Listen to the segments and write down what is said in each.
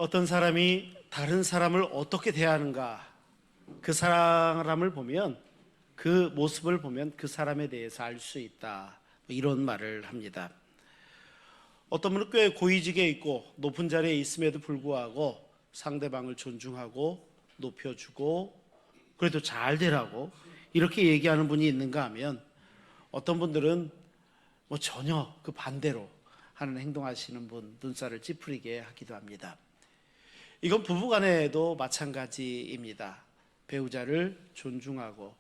어떤 사람이 다른 사람을 어떻게 대하는가, 그 사람을 보면, 그 모습을 보면 그 사람에 대해서 알 수 있다, 이런 말을 합니다. 어떤 분은 꽤 고위직에 있고 높은 자리에 있음에도 불구하고 상대방을 존중하고 높여주고 그래도 잘 되라고 이렇게 얘기하는 분이 있는가 하면, 어떤 분들은 전혀 그 반대로 하는 행동하시는 분, 눈살을 찌푸리게 하기도 합니다. 이건 부부간에도 마찬가지입니다. 배우자를 존중하고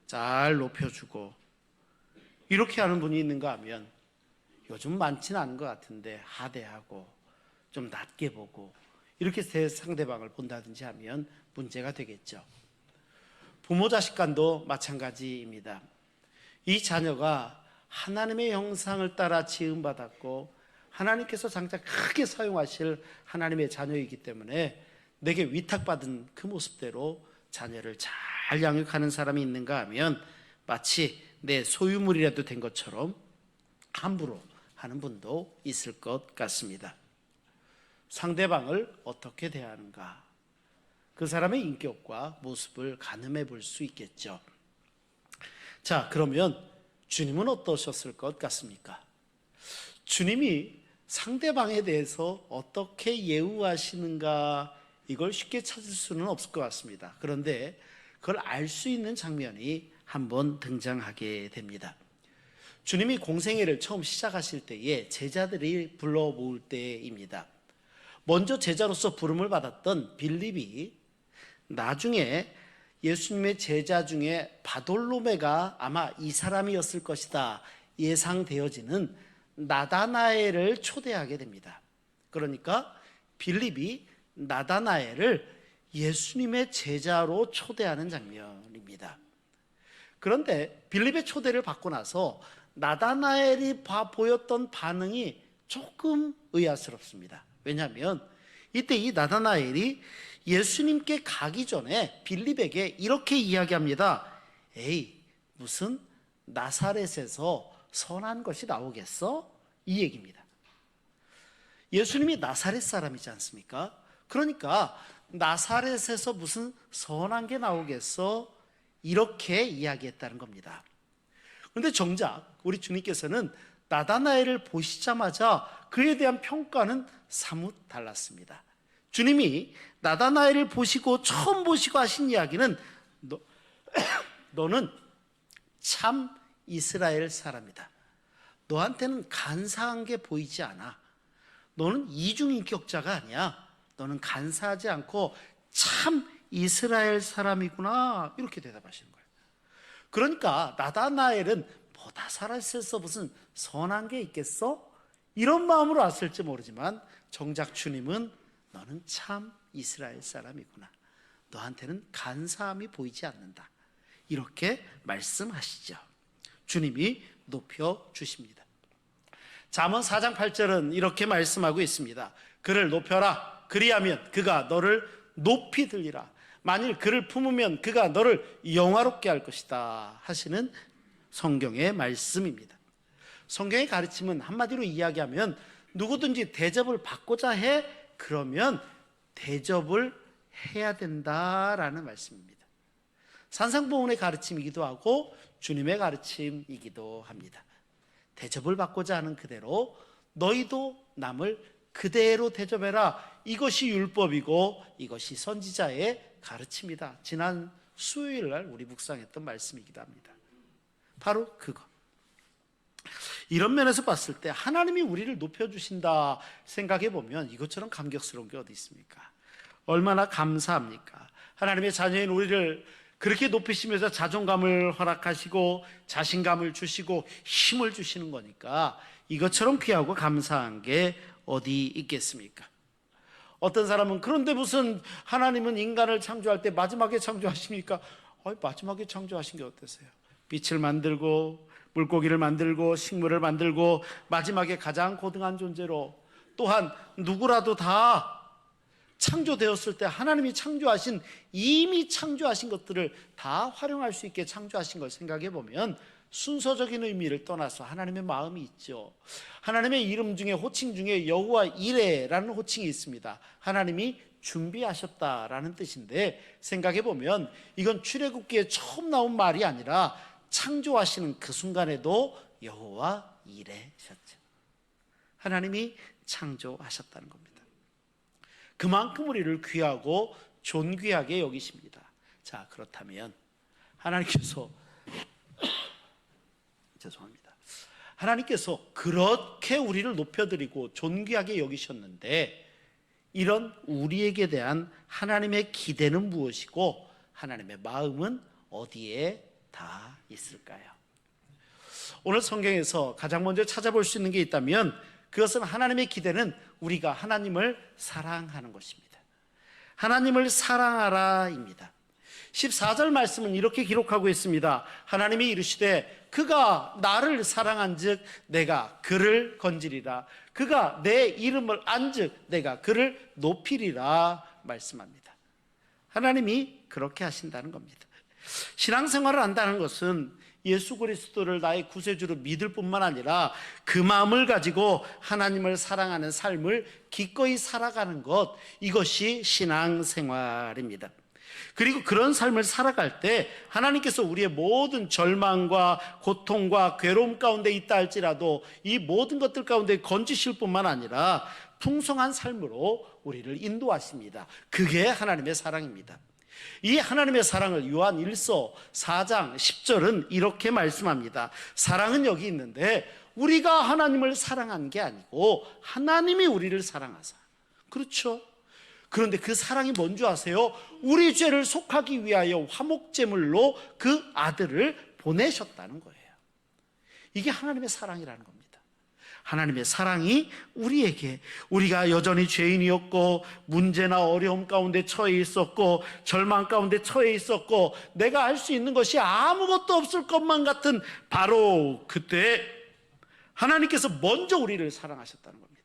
잘 높여주고 이렇게 하는 분이 있는가 하면, 요즘 많지는 않은 것 같은데 하대하고 좀 낮게 보고 이렇게 상대방을 본다든지 하면 문제가 되겠죠. 부모 자식 간도 마찬가지입니다. 이 자녀가 하나님의 형상을 따라 지음받았고 하나님께서 장차 크게 사용하실 하나님의 자녀이기 때문에 내게 위탁받은 그 모습대로 자녀를 잘 양육하는 사람이 있는가 하면, 마치 내 소유물이라도 된 것처럼 함부로 하는 분도 있을 것 같습니다. 상대방을 어떻게 대하는가, 그 사람의 인격과 모습을 가늠해 볼 수 있겠죠. 자, 그러면 주님은 어떠셨을 것 같습니까? 주님이 상대방에 대해서 어떻게 예우하시는가, 이걸 쉽게 찾을 수는 없을 것 같습니다. 그런데 그걸 알 수 있는 장면이 한번 등장하게 됩니다. 주님이 공생애를 처음 시작하실 때에 제자들이 불러 모을 때입니다. 먼저 제자로서 부름을 받았던 빌립이 나중에 예수님의 제자 중에 바돌로메가 아마 이 사람이었을 것이다 예상되어지는 나다나엘을 초대하게 됩니다. 그러니까 빌립이 나다나엘을 예수님의 제자로 초대하는 장면입니다. 그런데 빌립의 초대를 받고 나서 나다나엘이 보였던 반응이 조금 의아스럽습니다. 왜냐하면 이때 이 나다나엘이 예수님께 가기 전에 빌립에게 이렇게 이야기합니다. 에이, 무슨 나사렛에서 선한 것이 나오겠어? 이 얘기입니다. 예수님이 나사렛 사람이지 않습니까? 그러니까 나사렛에서 무슨 선한 게 나오겠어? 이렇게 이야기했다는 겁니다. 그런데 정작 우리 주님께서는 나다나엘을 보시자마자 그에 대한 평가는 사뭇 달랐습니다. 주님이 나다나엘을 보시고 처음 보시고 하신 이야기는 너는 참 이스라엘 사람이다. 너한테는 간사한 게 보이지 않아. 너는 이중인격자가 아니야. 너는 간사하지 않고 참 이스라엘 사람이구나. 이렇게 대답하시는 거예요. 그러니까 나다나엘은 나사렛에서 무슨 선한 게 있겠어? 이런 마음으로 왔을지 모르지만 정작 주님은 너는 참 이스라엘 사람이구나. 너한테는 간사함이 보이지 않는다. 이렇게 말씀하시죠. 주님이 높여주십니다. 잠언 4장 8절은 이렇게 말씀하고 있습니다. 그를 높여라. 그리하면 그가 너를 높이 들리라. 만일 그를 품으면 그가 너를 영화롭게 할 것이다 하시는 성경의 말씀입니다. 성경의 가르침은 한마디로 이야기하면 누구든지 대접을 받고자 해, 그러면 대접을 해야 된다라는 말씀입니다. 산상보훈의 가르침이기도 하고 주님의 가르침이기도 합니다. 대접을 받고자 하는 그대로 너희도 남을 그대로 대접해라. 이것이 율법이고 이것이 선지자의 가르침이다. 지난 수요일 날 우리 묵상했던 말씀이기도 합니다. 바로 그거. 이런 면에서 봤을 때 하나님이 우리를 높여주신다 생각해 보면 이것처럼 감격스러운 게 어디 있습니까? 얼마나 감사합니까? 하나님의 자녀인 우리를 그렇게 높이시면서 자존감을 허락하시고 자신감을 주시고 힘을 주시는 거니까 이것처럼 귀하고 감사한 게 어디 있겠습니까? 어떤 사람은 그런데 무슨 하나님은 인간을 창조할 때 마지막에 창조하십니까? 마지막에 창조하신 게 어떠세요? 빛을 만들고 물고기를 만들고 식물을 만들고 마지막에 가장 고등한 존재로, 또한 누구라도 다 창조되었을 때 하나님이 이미 창조하신 것들을 다 활용할 수 있게 창조하신 걸 생각해 보면 순서적인 의미를 떠나서 하나님의 마음이 있죠. 하나님의 이름 중에 호칭 중에 여호와 이레라는 호칭이 있습니다. 하나님이 준비하셨다라는 뜻인데, 생각해 보면 이건 출애굽기에 처음 나온 말이 아니라 창조하시는 그 순간에도 여호와 이레셨죠. 하나님이 창조하셨다는 겁니다. 그만큼 우리를 귀하고 존귀하게 여기십니다. 자, 그렇다면 하나님께서 죄송합니다. 하나님께서 그렇게 우리를 높여드리고 존귀하게 여기셨는데, 이런 우리에게 대한 하나님의 기대는 무엇이고 하나님의 마음은 어디에 다 있을까요? 오늘 성경에서 가장 먼저 찾아볼 수 있는 게 있다면 그것은, 하나님의 기대는 우리가 하나님을 사랑하는 것입니다. 하나님을 사랑하라입니다. 14절 말씀은 이렇게 기록하고 있습니다. 하나님이 이르시되 그가 나를 사랑한즉 내가 그를 건지리라. 그가 내 이름을 안즉 내가 그를 높이리라 말씀합니다. 하나님이 그렇게 하신다는 겁니다. 신앙생활을 한다는 것은 예수 그리스도를 나의 구세주로 믿을 뿐만 아니라 그 마음을 가지고 하나님을 사랑하는 삶을 기꺼이 살아가는 것, 이것이 신앙생활입니다. 그리고 그런 삶을 살아갈 때 하나님께서 우리의 모든 절망과 고통과 괴로움 가운데 있다 할지라도 이 모든 것들 가운데 건지실 뿐만 아니라 풍성한 삶으로 우리를 인도하십니다. 그게 하나님의 사랑입니다. 이 하나님의 사랑을 요한 1서 4장 10절은 이렇게 말씀합니다. 사랑은 여기 있는데 우리가 하나님을 사랑한 게 아니고 하나님이 우리를 사랑하사. 그렇죠? 그런데 그 사랑이 뭔 줄 아세요? 우리 죄를 속하기 위하여 화목제물로 그 아들을 보내셨다는 거예요. 이게 하나님의 사랑이라는 겁니다. 하나님의 사랑이 우리에게, 우리가 여전히 죄인이었고 문제나 어려움 가운데 처해 있었고 절망 가운데 처해 있었고 내가 할 수 있는 것이 아무것도 없을 것만 같은 바로 그때 하나님께서 먼저 우리를 사랑하셨다는 겁니다.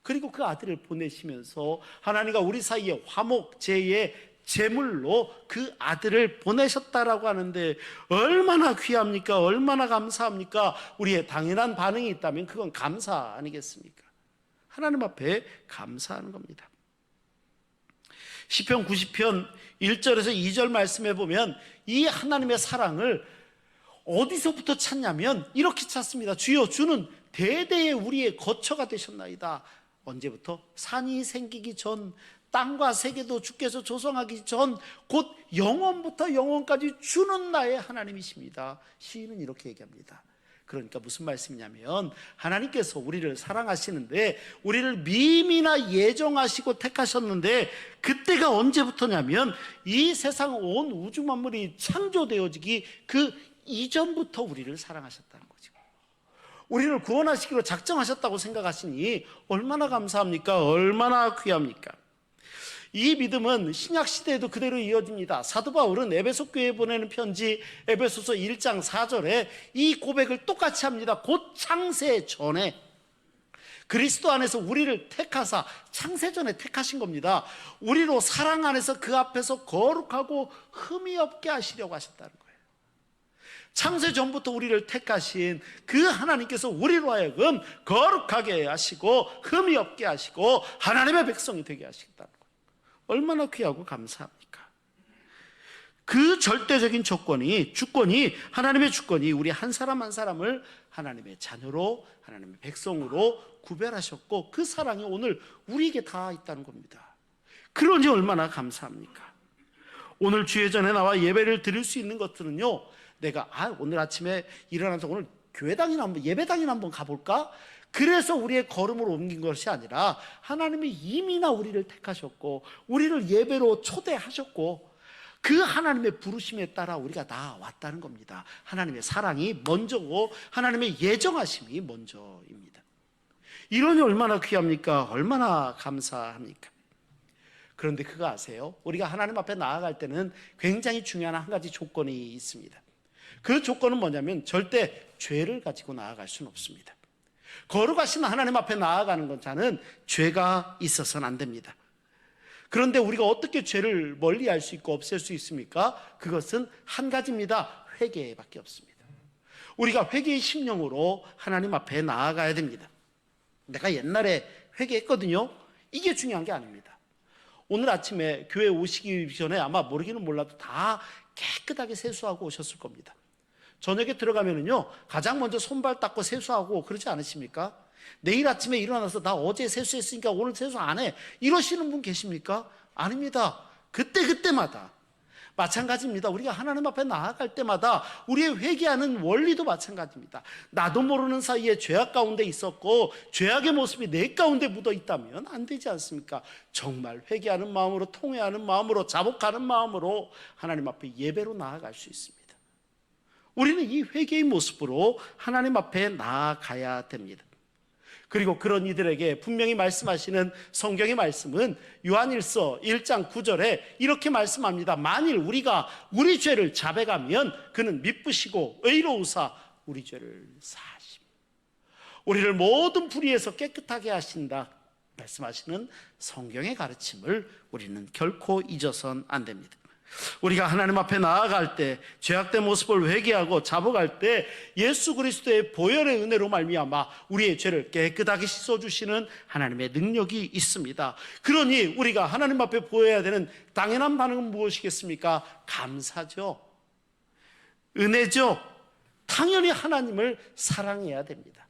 그리고 그 아들을 보내시면서 하나님과 우리 사이에 화목제의 제물로 그 아들을 보내셨다라고 하는데 얼마나 귀합니까? 얼마나 감사합니까? 우리의 당연한 반응이 있다면 그건 감사 아니겠습니까? 하나님 앞에 감사하는 겁니다. 시편 90편 1절에서 2절 말씀해 보면 이 하나님의 사랑을 어디서부터 찾냐면 이렇게 찾습니다. 주여, 주는 대대에 우리의 거처가 되셨나이다. 언제부터? 산이 생기기 전, 땅과 세계도 주께서 조성하기 전, 곧 영원부터 영원까지 주는 나의 하나님이십니다. 시인은 이렇게 얘기합니다. 그러니까 무슨 말씀이냐면 하나님께서 우리를 사랑하시는데 우리를 미미나 예정하시고 택하셨는데 그때가 언제부터냐면 이 세상 온 우주 만물이 창조되어지기 그 이전부터 우리를 사랑하셨다는 거죠. 우리를 구원하시기로 작정하셨다고 생각하시니 얼마나 감사합니까? 얼마나 귀합니까? 이 믿음은 신약시대에도 그대로 이어집니다. 사도 바울은 에베소 교회에 보내는 편지 에베소서 1장 4절에 이 고백을 똑같이 합니다. 곧 창세 전에 그리스도 안에서 우리를 택하사, 창세 전에 택하신 겁니다. 우리로 사랑 안에서 그 앞에서 거룩하고 흠이 없게 하시려고 하셨다는 거예요. 창세 전부터 우리를 택하신 그 하나님께서 우리로 하여금 거룩하게 하시고 흠이 없게 하시고 하나님의 백성이 되게 하시겠다는 거예요. 얼마나 귀하고 감사합니까? 그 절대적인 주권이 하나님의 주권이 우리 한 사람 한 사람을 하나님의 자녀로, 하나님의 백성으로 구별하셨고 그 사랑이 오늘 우리에게 다 있다는 겁니다. 그러니 얼마나 감사합니까? 오늘 주예전에 나와 예배를 드릴 수 있는 것들은요, 내가 오늘 아침에 일어나서 오늘 교회당이나 한번 예배당이나 한번 가볼까? 그래서 우리의 걸음을 옮긴 것이 아니라 하나님이 이미나 우리를 택하셨고 우리를 예배로 초대하셨고 그 하나님의 부르심에 따라 우리가 나왔다는 겁니다. 하나님의 사랑이 먼저고 하나님의 예정하심이 먼저입니다. 이러니 얼마나 귀합니까? 얼마나 감사합니까? 그런데 그거 아세요? 우리가 하나님 앞에 나아갈 때는 굉장히 중요한 한 가지 조건이 있습니다. 그 조건은 뭐냐면 절대 죄를 가지고 나아갈 수는 없습니다. 거룩하신 하나님 앞에 나아가는 자는 죄가 있어서는 안 됩니다. 그런데 우리가 어떻게 죄를 멀리할 수 있고 없앨 수 있습니까? 그것은 한 가지입니다. 회개밖에 없습니다. 우리가 회개의 심령으로 하나님 앞에 나아가야 됩니다. 내가 옛날에 회개했거든요. 이게 중요한 게 아닙니다. 오늘 아침에 교회 오시기 전에 아마 모르기는 몰라도 다 깨끗하게 세수하고 오셨을 겁니다. 저녁에 들어가면은요, 가장 먼저 손발 닦고 세수하고 그러지 않으십니까? 내일 아침에 일어나서 나 어제 세수했으니까 오늘 세수 안 해, 이러시는 분 계십니까? 아닙니다. 그때마다 마찬가지입니다. 우리가 하나님 앞에 나아갈 때마다 우리의 회개하는 원리도 마찬가지입니다. 나도 모르는 사이에 죄악 가운데 있었고 죄악의 모습이 내 가운데 묻어 있다면 안 되지 않습니까? 정말 회개하는 마음으로, 통회하는 마음으로, 자복하는 마음으로 하나님 앞에 예배로 나아갈 수 있습니다. 우리는 이 회개의 모습으로 하나님 앞에 나아가야 됩니다. 그리고 그런 이들에게 분명히 말씀하시는 성경의 말씀은 요한일서 1장 9절에 이렇게 말씀합니다. 만일 우리가 우리 죄를 자백하면 그는 미쁘시고 의로우사 우리 죄를 사하십니다. 우리를 모든 불의에서 깨끗하게 하신다 말씀하시는 성경의 가르침을 우리는 결코 잊어서는 안 됩니다. 우리가 하나님 앞에 나아갈 때, 죄악된 모습을 회개하고 자복할 때 예수 그리스도의 보혈의 은혜로 말미암아 우리의 죄를 깨끗하게 씻어주시는 하나님의 능력이 있습니다. 그러니 우리가 하나님 앞에 보여야 되는 당연한 반응은 무엇이겠습니까? 감사죠. 은혜죠. 당연히 하나님을 사랑해야 됩니다.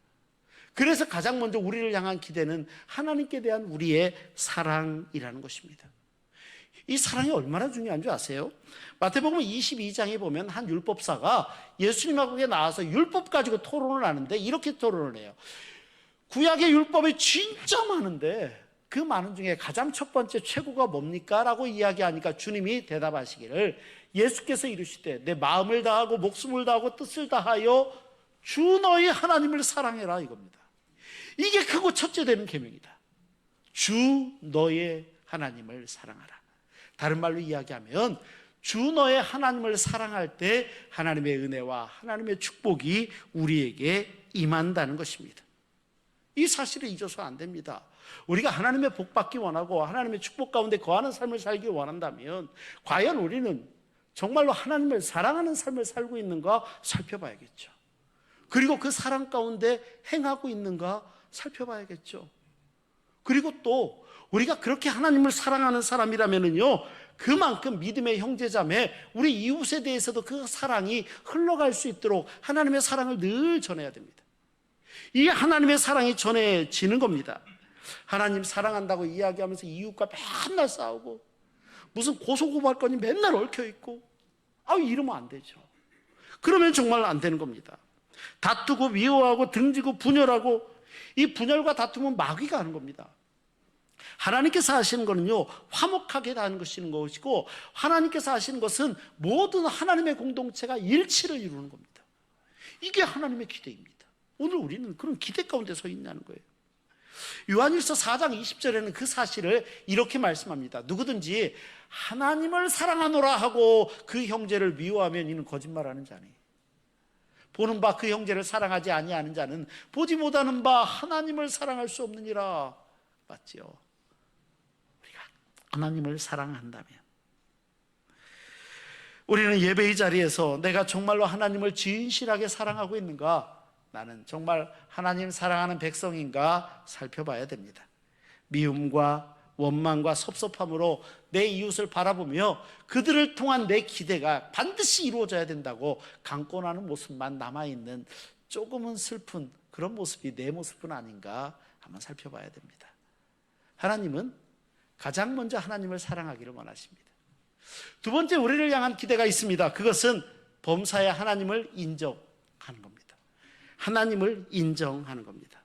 그래서 가장 먼저 우리를 향한 기대는 하나님께 대한 우리의 사랑이라는 것입니다. 이 사랑이 얼마나 중요한 줄 아세요? 마태복음 22장에 보면 한 율법사가 예수님하고 나와서 율법 가지고 토론을 하는데 이렇게 토론을 해요. 구약의 율법이 진짜 많은데 그 많은 중에 가장 첫 번째 최고가 뭡니까? 라고 이야기하니까 주님이 대답하시기를, 예수께서 이르시되 내 마음을 다하고 목숨을 다하고 뜻을 다하여 주 너희 하나님을 사랑해라, 이겁니다. 이게 크고 첫째 되는 계명이다. 주 너의 하나님을 사랑하라. 다른 말로 이야기하면 주 너의 하나님을 사랑할 때 하나님의 은혜와 하나님의 축복이 우리에게 임한다는 것입니다. 이 사실을 잊어서 안 됩니다. 우리가 하나님의 복 받기 원하고 하나님의 축복 가운데 거하는 삶을 살기 원한다면 과연 우리는 정말로 하나님을 사랑하는 삶을 살고 있는가 살펴봐야겠죠. 그리고 그 사랑 가운데 행하고 있는가 살펴봐야겠죠. 그리고 또 우리가 그렇게 하나님을 사랑하는 사람이라면요, 그만큼 믿음의 형제자매, 우리 이웃에 대해서도 그 사랑이 흘러갈 수 있도록 하나님의 사랑을 늘 전해야 됩니다. 이 하나님의 사랑이 전해지는 겁니다. 하나님 사랑한다고 이야기하면서 이웃과 맨날 싸우고 무슨 고소고발건이 맨날 얽혀있고, 이러면 안 되죠. 그러면 정말 안 되는 겁니다. 다투고 미워하고 등지고 분열하고, 이 분열과 다툼은 마귀가 하는 겁니다. 하나님께서 하시는 것은요, 화목하게 하는 것이고, 하나님께서 하시는 것은 모든 하나님의 공동체가 일치를 이루는 겁니다. 이게 하나님의 기대입니다. 오늘 우리는 그런 기대 가운데 서 있냐는 거예요. 요한일서 4장 20절에는 그 사실을 이렇게 말씀합니다. 누구든지 하나님을 사랑하노라 하고 그 형제를 미워하면 이는 거짓말하는 자니, 보는 바 그 형제를 사랑하지 아니하는 자는 보지 못하는 바 하나님을 사랑할 수 없느니라. 맞지요? 우리가 하나님을 사랑한다면, 우리는 예배의 자리에서 내가 정말로 하나님을 진실하게 사랑하고 있는가, 나는 정말 하나님 사랑하는 백성인가 살펴봐야 됩니다. 미움과 원망과 섭섭함으로 내 이웃을 바라보며 그들을 통한 내 기대가 반드시 이루어져야 된다고 강권하는 모습만 남아있는 조금은 슬픈 그런 모습이 내 모습은 아닌가 한번 살펴봐야 됩니다. 하나님은 가장 먼저 하나님을 사랑하기를 원하십니다. 두 번째, 우리를 향한 기대가 있습니다. 그것은 범사에 하나님을 인정하는 겁니다. 하나님을 인정하는 겁니다.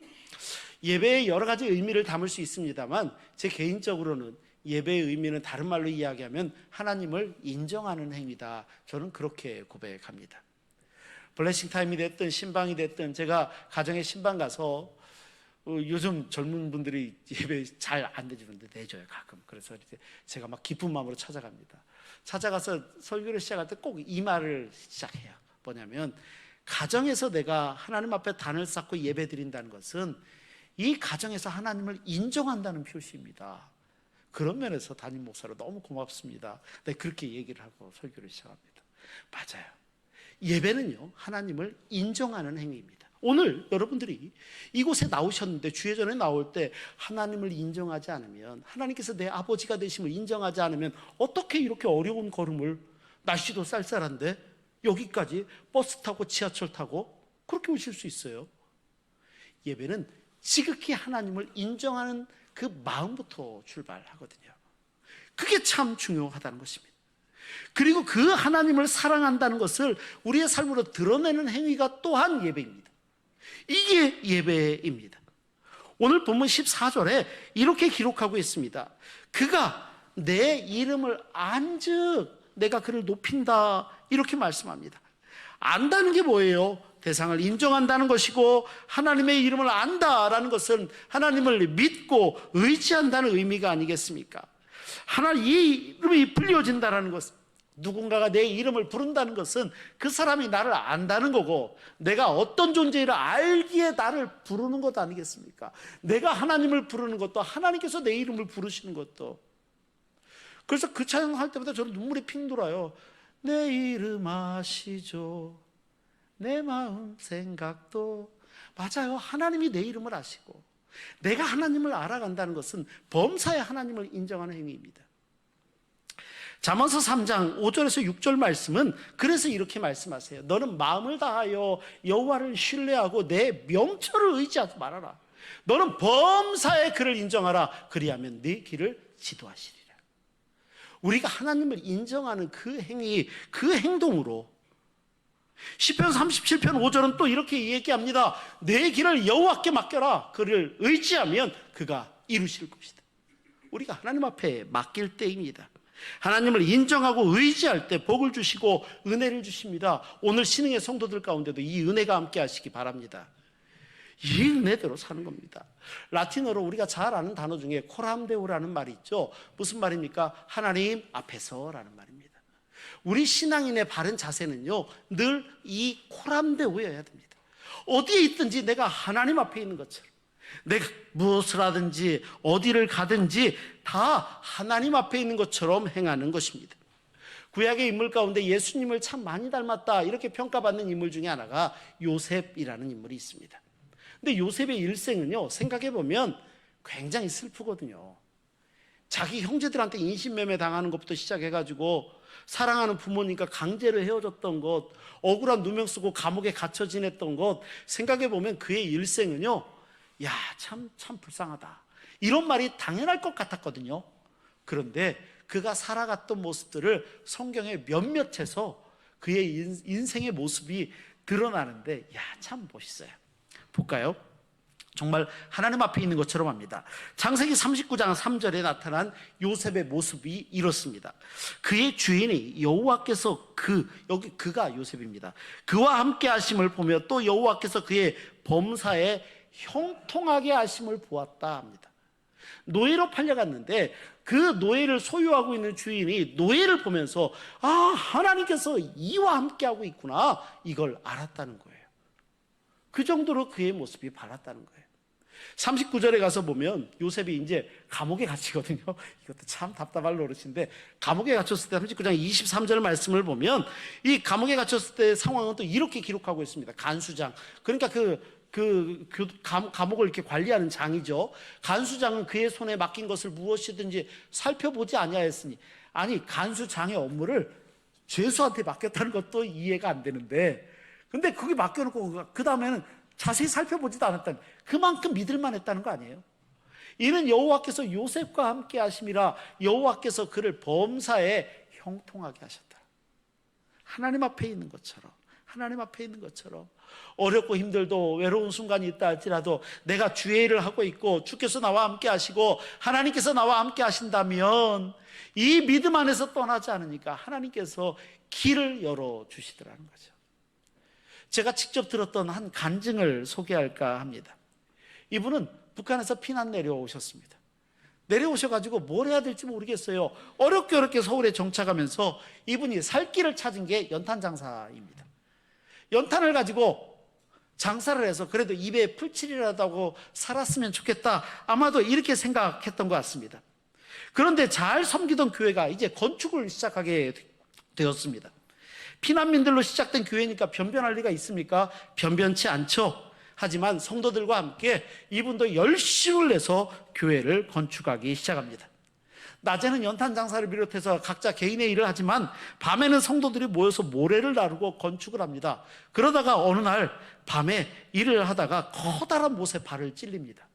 예배에 여러 가지 의미를 담을 수 있습니다만, 제 개인적으로는 예배의 의미는 다른 말로 이야기하면 하나님을 인정하는 행위다. 저는 그렇게 고백합니다. 블레싱 타임이 됐든 신방이 됐든, 제가 가정에 신방 가서 요즘 젊은 분들이 예배 잘 안 되지는데 내줘요, 가끔. 그래서 제가 막 기쁜 마음으로 찾아갑니다. 찾아가서 설교를 시작할 때 꼭 이 말을 시작해요. 뭐냐면, 가정에서 내가 하나님 앞에 단을 쌓고 예배 드린다는 것은 이 가정에서 하나님을 인정한다는 표시입니다. 그런 면에서 담임 목사로 너무 고맙습니다. 네, 그렇게 얘기를 하고 설교를 시작합니다. 맞아요. 예배는요, 하나님을 인정하는 행위입니다. 오늘 여러분들이 이곳에 나오셨는데 주의 전에 나올 때 하나님을 인정하지 않으면, 하나님께서 내 아버지가 되심을 인정하지 않으면 어떻게 이렇게 어려운 걸음을, 날씨도 쌀쌀한데 여기까지 버스 타고 지하철 타고 그렇게 오실 수 있어요? 예배는 지극히 하나님을 인정하는 그 마음부터 출발하거든요. 그게 참 중요하다는 것입니다. 그리고 그 하나님을 사랑한다는 것을 우리의 삶으로 드러내는 행위가 또한 예배입니다. 이게 예배입니다. 오늘 본문 14절에 이렇게 기록하고 있습니다. 그가 내 이름을 안즉 내가 그를 높인다, 이렇게 말씀합니다. 안다는 게 뭐예요? 대상을 인정한다는 것이고, 하나님의 이름을 안다라는 것은 하나님을 믿고 의지한다는 의미가 아니겠습니까? 하나님 이 이름이 불려진다는 것은, 누군가가 내 이름을 부른다는 것은 그 사람이 나를 안다는 거고, 내가 어떤 존재를 알기에 나를 부르는 것 아니겠습니까? 내가 하나님을 부르는 것도, 하나님께서 내 이름을 부르시는 것도. 그래서 그 찬양할 때마다 저는 눈물이 핑 돌아요. 내 이름 아시죠? 내 마음 생각도. 맞아요. 하나님이 내 이름을 아시고 내가 하나님을 알아간다는 것은 범사에 하나님을 인정하는 행위입니다. 잠언서 3장 5절에서 6절 말씀은 그래서 이렇게 말씀하세요. 너는 마음을 다하여 여호와를 신뢰하고 내 명철을 의지하지 말아라. 너는 범사에 그를 인정하라. 그리하면 네 길을 지도하시리라. 우리가 하나님을 인정하는 그 행위, 그 행동으로, 시편 37편 5절은 또 이렇게 얘기합니다. 내 길을 여호와께 맡겨라. 그를 의지하면 그가 이루실 것이다. 우리가 하나님 앞에 맡길 때입니다. 하나님을 인정하고 의지할 때 복을 주시고 은혜를 주십니다. 오늘 신흥의 성도들 가운데도 이 은혜가 함께 하시기 바랍니다. 이 은혜대로 사는 겁니다. 라틴어로 우리가 잘 아는 단어 중에 코람데오라는 말이 있죠. 무슨 말입니까? 하나님 앞에서라는 말입니다. 우리 신앙인의 바른 자세는요, 늘 이 코람데오여야 됩니다. 어디에 있든지 내가 하나님 앞에 있는 것처럼, 내가 무엇을 하든지 어디를 가든지 다 하나님 앞에 있는 것처럼 행하는 것입니다. 구약의 인물 가운데 예수님을 참 많이 닮았다, 이렇게 평가받는 인물 중에 하나가 요셉이라는 인물이 있습니다. 근데 요셉의 일생은요, 생각해보면 굉장히 슬프거든요. 자기 형제들한테 인신매매 당하는 것부터 시작해가지고 사랑하는 부모님과 강제로 헤어졌던 것, 억울한 누명 쓰고 감옥에 갇혀 지냈던 것, 생각해보면 그의 일생은요, 야, 참 불쌍하다, 이런 말이 당연할 것 같았거든요. 그런데 그가 살아갔던 모습들을 성경에 몇몇에서 그의 인생의 모습이 드러나는데, 야, 참 멋있어요. 볼까요? 정말 하나님 앞에 있는 것처럼 합니다. 창세기 39장 3절에 나타난 요셉의 모습이 이렇습니다. 그의 주인이 여호와께서 여기 그가 요셉입니다. 그와 함께 하심을 보며 또 여호와께서 그의 범사에 형통하게 하심을 보았다 합니다. 노예로 팔려갔는데 그 노예를 소유하고 있는 주인이 노예를 보면서, 아, 하나님께서 이와 함께 하고 있구나, 이걸 알았다는 거예요. 그 정도로 그의 모습이 밝았다는 거예요. 39절에 가서 보면 요셉이 이제 감옥에 갇히거든요. 이것도 참 답답할 노릇인데, 감옥에 갇혔을 때 39장 23절 말씀을 보면 이 감옥에 갇혔을 때 상황은 또 이렇게 기록하고 있습니다. 간수장, 그러니까 감옥을 이렇게 관리하는 장이죠. 간수장은 그의 손에 맡긴 것을 무엇이든지 살펴보지 아니하였으니, 아니, 간수장의 업무를 죄수한테 맡겼다는 것도 이해가 안 되는데, 근데 거기 맡겨놓고 그 다음에는 자세히 살펴보지도 않았다는, 그만큼 믿을만 했다는 거 아니에요? 이는 여호와께서 요셉과 함께 하심이라, 여호와께서 그를 범사에 형통하게 하셨다. 하나님 앞에 있는 것처럼, 하나님 앞에 있는 것처럼 어렵고 힘들도 외로운 순간이 있다 할지라도 내가 주의 일을 하고 있고 주께서 나와 함께 하시고 하나님께서 나와 함께 하신다면 이 믿음 안에서 떠나지 않으니까 하나님께서 길을 열어주시더라는 거죠. 제가 직접 들었던 한 간증을 소개할까 합니다. 이분은 북한에서 피난 내려오셨습니다. 내려오셔가지고 뭘 해야 될지 모르겠어요. 어렵게 서울에 정착하면서 이분이 살 길을 찾은 게 연탄 장사입니다. 연탄을 가지고 장사를 해서 그래도 입에 풀칠이라도 하고 살았으면 좋겠다, 아마도 이렇게 생각했던 것 같습니다. 그런데 잘 섬기던 교회가 이제 건축을 시작하게 되었습니다. 피난민들로 시작된 교회니까 변변할 리가 있습니까? 변변치 않죠. 하지만 성도들과 함께 이분도 열심을 내서 교회를 건축하기 시작합니다. 낮에는 연탄 장사를 비롯해서 각자 개인의 일을 하지만 밤에는 성도들이 모여서 모래를 나르고 건축을 합니다. 그러다가 어느 날 밤에 일을 하다가 커다란 못에 발을 찔립니다.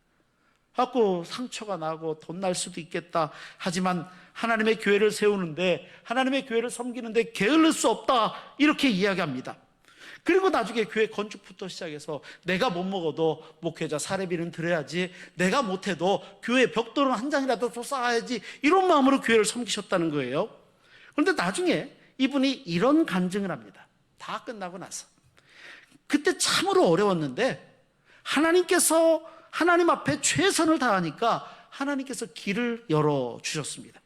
갖고 상처가 나고 돈 날 수도 있겠다. 하지만 하나님의 교회를 세우는데, 하나님의 교회를 섬기는데 게을릴 수 없다, 이렇게 이야기합니다. 그리고 나중에 교회 건축부터 시작해서 내가 못 먹어도 목회자 사례비는 드려야지, 내가 못해도 교회 벽돌은 한 장이라도 더 쌓아야지, 이런 마음으로 교회를 섬기셨다는 거예요. 그런데 나중에 이분이 이런 간증을 합니다. 다 끝나고 나서. 그때 참으로 어려웠는데 하나님께서 하나님 앞에 최선을 다하니까 하나님께서 길을 열어주셨습니다.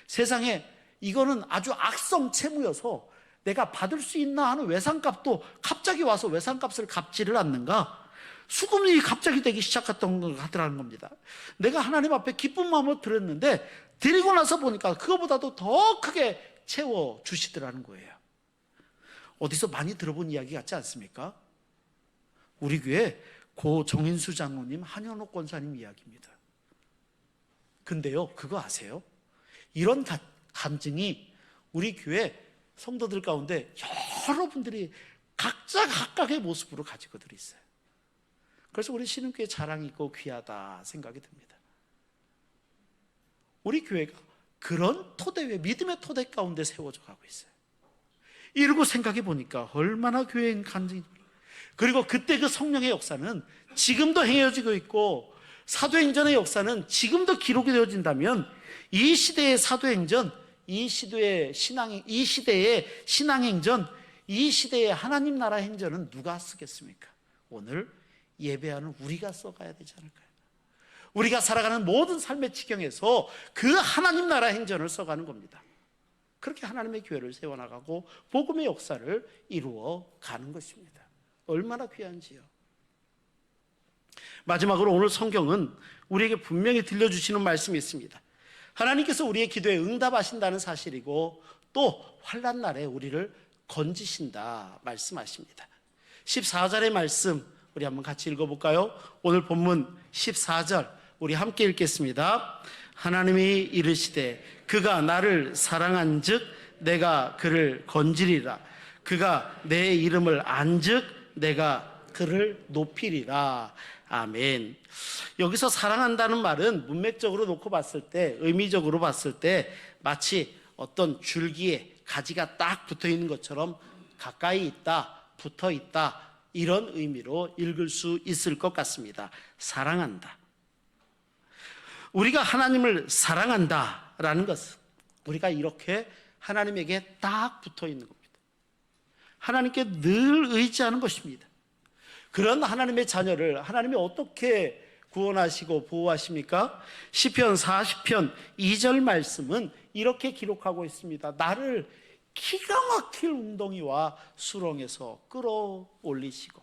세상에 이거는 아주 악성 채무여서 내가 받을 수 있나 하는 외상값도 갑자기 와서 외상값을 갚지를 않는가? 수금이 갑자기 되기 시작했던 하더라는 겁니다. 내가 하나님 앞에 기쁜 마음으로 드렸는데 드리고 나서 보니까 그거보다도 더 크게 채워주시더라는 거예요. 어디서 많이 들어본 이야기 같지 않습니까? 우리 교회 고 정인수 장로님, 한현옥 권사님 이야기입니다. 근데요, 그거 아세요? 이런 간증이 우리 교회 성도들 가운데 여러분들이 각자 각각의 모습으로 가지고들 있어요. 그래서 우리 신흥교회 자랑이고 귀하다 생각이 듭니다. 우리 교회가 그런 토대 위에, 믿음의 토대 가운데 세워져 가고 있어요. 이러고 생각해 보니까 얼마나 교회인 간증이. 그리고 그때 그 성령의 역사는 지금도 행해지고 있고, 사도행전의 역사는 지금도 기록이 되어진다면 이 시대의 사도행전, 이 시대의 신앙행전, 이 시대의 하나님 나라 행전은 누가 쓰겠습니까? 오늘 예배하는 우리가 써가야 되지 않을까요? 우리가 살아가는 모든 삶의 지경에서 그 하나님 나라 행전을 써가는 겁니다. 그렇게 하나님의 교회를 세워나가고 복음의 역사를 이루어 가는 것입니다. 얼마나 귀한지요. 마지막으로 오늘 성경은 우리에게 분명히 들려주시는 말씀이 있습니다. 하나님께서 우리의 기도에 응답하신다는 사실이고 또 환난 날에 우리를 건지신다 말씀하십니다. 14절의 말씀 우리 한번 같이 읽어볼까요? 오늘 본문 14절 우리 함께 읽겠습니다. 하나님이 이르시되 그가 나를 사랑한 즉 내가 그를 건지리라. 그가 내 이름을 안즉 내가 그를 높이리라. 아멘. 여기서 사랑한다는 말은 문맥적으로 놓고 봤을 때, 의미적으로 봤을 때 마치 어떤 줄기에 가지가 딱 붙어 있는 것처럼 가까이 있다, 붙어 있다, 이런 의미로 읽을 수 있을 것 같습니다. 사랑한다. 우리가 하나님을 사랑한다라는 것은 우리가 이렇게 하나님에게 딱 붙어 있는 겁니다. 하나님께 늘 의지하는 것입니다. 그런 하나님의 자녀를 하나님이 어떻게 구원하시고 보호하십니까? 시편 40편 2절 말씀은 이렇게 기록하고 있습니다. 나를 기가 막힐 웅덩이와 수렁에서 끌어올리시고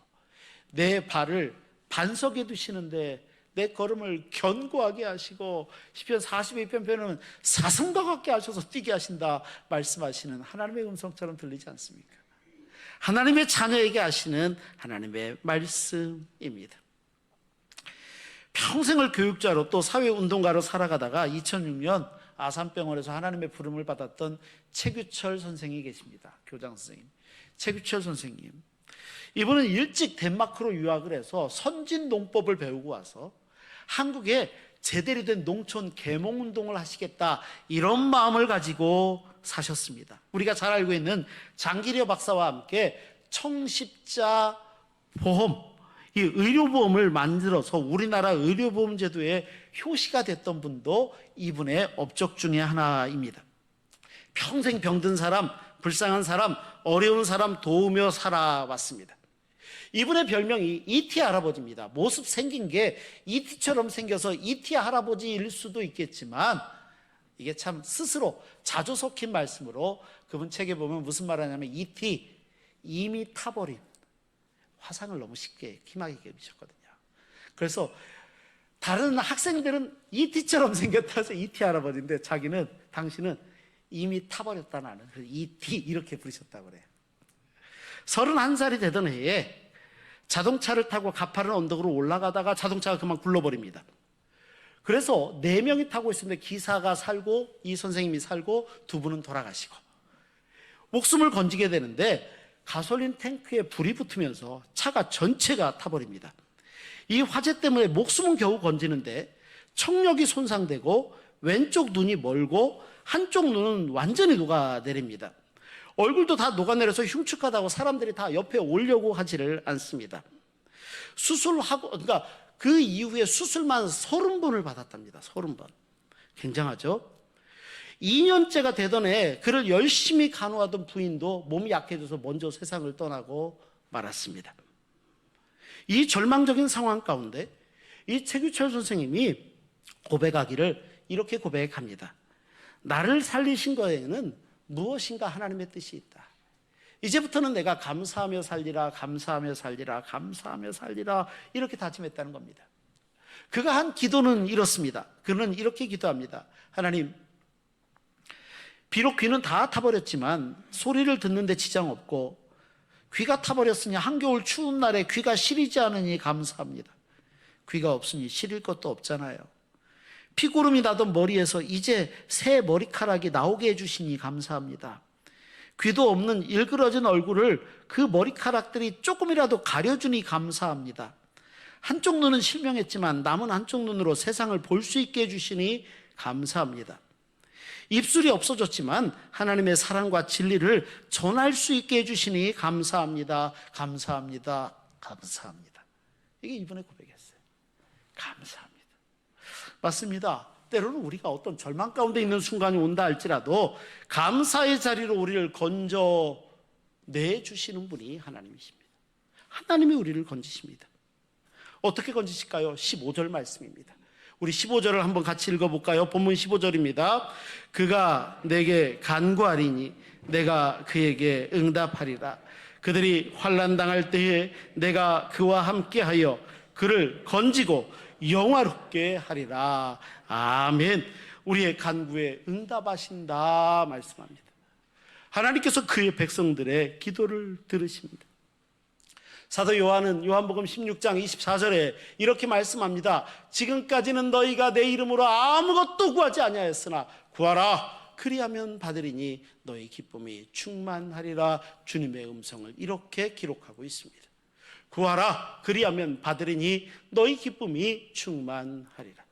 내 발을 반석에 두시는데 내 걸음을 견고하게 하시고, 시편 42편 편은 사슴과 같게 하셔서 뛰게 하신다 말씀하시는 하나님의 음성처럼 들리지 않습니까? 하나님의 자녀에게 하시는 하나님의 말씀입니다. 평생을 교육자로 또 사회운동가로 살아가다가 2006년 아산병원에서 하나님의 부름을 받았던 최규철 선생이 계십니다. 교장 선생님, 최규철 선생님. 이분은 일찍 덴마크로 유학을 해서 선진 농법을 배우고 와서 한국에 제대로 된 농촌 계몽운동을 하시겠다, 이런 마음을 가지고 사셨습니다. 우리가 잘 알고 있는 장기려 박사와 함께 청십자 보험, 이 의료보험을 만들어서 우리나라 의료보험 제도의 효시가 됐던 분도 이분의 업적 중에 하나입니다. 평생 병든 사람, 불쌍한 사람, 어려운 사람 도우며 살아왔습니다. 이분의 별명이 이티 할아버지입니다. 모습 생긴 게 이티처럼 생겨서 이티 할아버지일 수도 있겠지만 이게 참 스스로 자주 섞인 말씀으로 그분 책에 보면 무슨 말 하냐면 이티, 이미 타버린 화상을 너무 쉽게 심하게 입으셨거든요. 그래서 다른 학생들은 이티처럼 생겼다 해서 이티 할아버지인데 당신은 이미 타버렸다 나는. 그래서 E.T. 이렇게 부르셨다고 그래요. 31살이 되던 해에 자동차를 타고 가파른 언덕으로 올라가다가 자동차가 그만 굴러버립니다. 그래서 4명이 타고 있었는데 기사가 살고 이 선생님이 살고 2분은 돌아가시고 목숨을 건지게 되는데 가솔린 탱크에 불이 붙으면서 차가 전체가 타버립니다. 이 화재 때문에 목숨은 겨우 건지는데 청력이 손상되고 왼쪽 눈이 멀고 한쪽 눈은 완전히 녹아내립니다. 얼굴도 다 녹아내려서 흉측하다고 사람들이 다 옆에 오려고 하지를 않습니다. 수술하고, 그러니까 그 이후에 수술만 30번을 받았답니다. 30번. 굉장하죠? 2년째가 되던 해 그를 열심히 간호하던 부인도 몸이 약해져서 먼저 세상을 떠나고 말았습니다. 이 절망적인 상황 가운데 이 최규철 선생님이 고백하기를 이렇게 고백합니다. 나를 살리신 거에는 무엇인가 하나님의 뜻이 있다. 이제부터는 내가 감사하며 살리라, 감사하며 살리라, 감사하며 살리라 이렇게 다짐했다는 겁니다. 그가 한 기도는 이렇습니다. 그는 이렇게 기도합니다. 하나님, 비록 귀는 다 타버렸지만 소리를 듣는데 지장 없고 귀가 타버렸으니 한겨울 추운 날에 귀가 시리지 않으니 감사합니다. 귀가 없으니 시릴 것도 없잖아요. 피고름이 나던 머리에서 이제 새 머리카락이 나오게 해주시니 감사합니다. 귀도 없는 일그러진 얼굴을 그 머리카락들이 조금이라도 가려주니 감사합니다. 한쪽 눈은 실명했지만 남은 한쪽 눈으로 세상을 볼 수 있게 해주시니 감사합니다. 입술이 없어졌지만 하나님의 사랑과 진리를 전할 수 있게 해주시니 감사합니다. 감사합니다. 감사합니다. 이게 이번에 고백했어요. 감사합니다. 맞습니다. 때로는 우리가 어떤 절망 가운데 있는 순간이 온다 할지라도 감사의 자리로 우리를 건져내주시는 분이 하나님이십니다. 하나님이 우리를 건지십니다. 어떻게 건지실까요? 15절 말씀입니다. 우리 15절을 한번 같이 읽어볼까요? 본문 15절입니다. 그가 내게 간구하리니 내가 그에게 응답하리라. 그들이 환난 당할 때에 내가 그와 함께하여 그를 건지고 영화롭게 하리라. 아멘. 우리의 간구에 응답하신다 말씀합니다. 하나님께서 그의 백성들의 기도를 들으십니다. 사도 요한은 요한복음 16장 24절에 이렇게 말씀합니다. 지금까지는 너희가 내 이름으로 아무것도 구하지 아니하였으나 구하라 그리하면 받으리니 너희 기쁨이 충만하리라. 주님의 음성을 이렇게 기록하고 있습니다. 구하라 그리하면 받으리니 너희 기쁨이 충만하리라.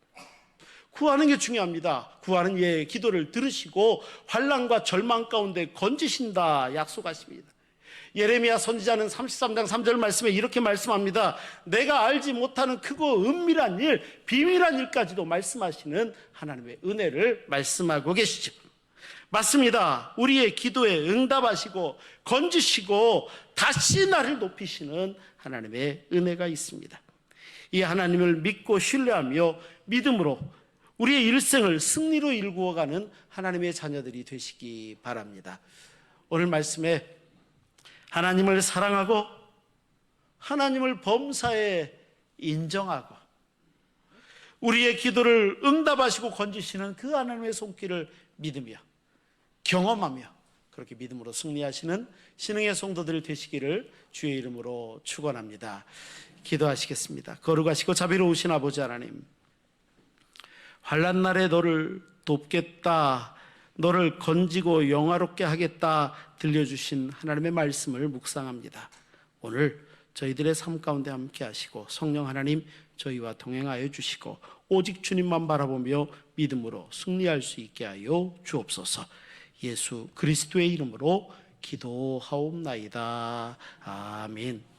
구하는 게 중요합니다. 구하는 예의 기도를 들으시고 환난과 절망 가운데 건지신다 약속하십니다. 예레미야 선지자는 33장 3절 말씀에 이렇게 말씀합니다. 내가 알지 못하는 크고 은밀한 일, 비밀한 일까지도 말씀하시는 하나님의 은혜를 말씀하고 계시죠. 맞습니다. 우리의 기도에 응답하시고 건지시고 다시 나를 높이시는 하나님의 은혜가 있습니다. 이 하나님을 믿고 신뢰하며 믿음으로 우리의 일생을 승리로 일구어가는 하나님의 자녀들이 되시기 바랍니다. 오늘 말씀에 하나님을 사랑하고 하나님을 범사에 인정하고 우리의 기도를 응답하시고 건지시는 그 하나님의 손길을 믿으며 경험하며 그렇게 믿음으로 승리하시는 신흥의 성도들 되시기를 주의 이름으로 축원합니다. 기도하시겠습니다. 거룩하시고 자비로우신 아버지 하나님, 환난 날에 너를 돕겠다, 너를 건지고 영화롭게 하겠다 들려주신 하나님의 말씀을 묵상합니다. 오늘 저희들의 삶 가운데 함께 하시고 성령 하나님 저희와 동행하여 주시고 오직 주님만 바라보며 믿음으로 승리할 수 있게 하여 주옵소서. 예수 그리스도의 이름으로 기도하옵나이다. 아멘.